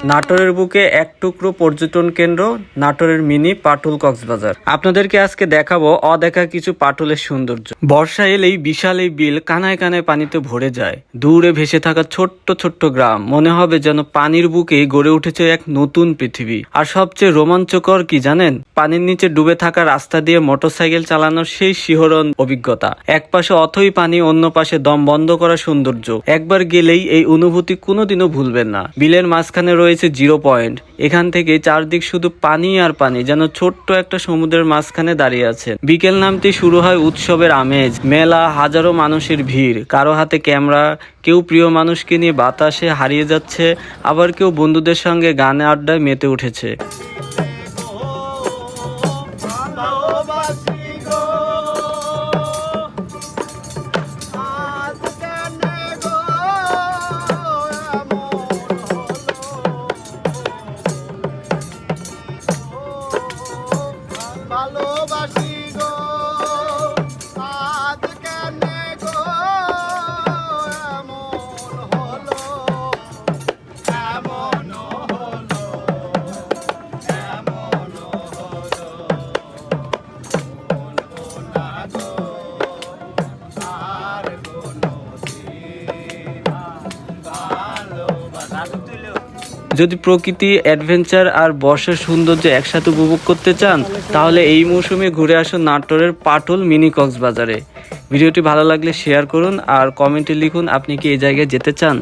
নাটোরের বুকে এক টুকরো পর্যটন কেন্দ্র নাটোরের মিনি পাটুল কক্সবাজার। আপনাদেরকে আজকে দেখাবো অদেখা কিছু পাটুলের সৌন্দর্য। বর্ষা এলেই বিশাল এই বিল কানায় কানায় পানিতে ভরে যায়। দূরে ভেসে থাকা ছোট্ট ছোট্ট গ্রাম মনে হবে যেন পানির বুকে গড়ে উঠেছে এক নতুন পৃথিবী। আর সবচেয়ে রোমাঞ্চকর কি জানেন? পানির নিচে ডুবে থাকা রাস্তা দিয়ে মোটরসাইকেল চালানোর সেই শিহরণ অভিজ্ঞতা। এক পাশে অথই পানি, অন্য পাশে দম বন্ধ করা সৌন্দর্য। একবার গেলেই এই অনুভূতি কোনোদিনও ভুলবেন না। বিলের মাঝখানে রয়েছে জিরো পয়েন্ট। এখান থেকে চারদিক শুধু পানি আর পানি, যেন ছোট্ট একটা সমুদ্রের মাঝখানে দাঁড়িয়ে আছে। বিকেল নামতেই শুরু হয় উৎসবের আমেজ, মেলা, হাজারো মানুষের ভিড়। কারো হাতে ক্যামেরা, কেউ প্রিয় মানুষকে নিয়ে বাতাসে হারিয়ে যাচ্ছে, আবার কেউ বন্ধুদের সঙ্গে গানে আড্ডায় মেতে উঠেছে। ভালোবাসি গো আজ কেনে গো এমন হলো এমন হলো এমন হলো বলবো না গো আর কোনোদিন ভালোবাসি। যদি প্রকৃতি, অ্যাডভেঞ্চার আর বর্ষার সৌন্দর্য একসাথে উপভোগ করতে চান, তাহলে এই মৌসুমে ঘুরে আসুন নাটোরের পাটুল মিনি কক্সবাজারে। ভিডিওটি ভালো লাগলে শেয়ার করুন আর কমেন্টে লিখুন আপনি কি এই জায়গায় যেতে চান।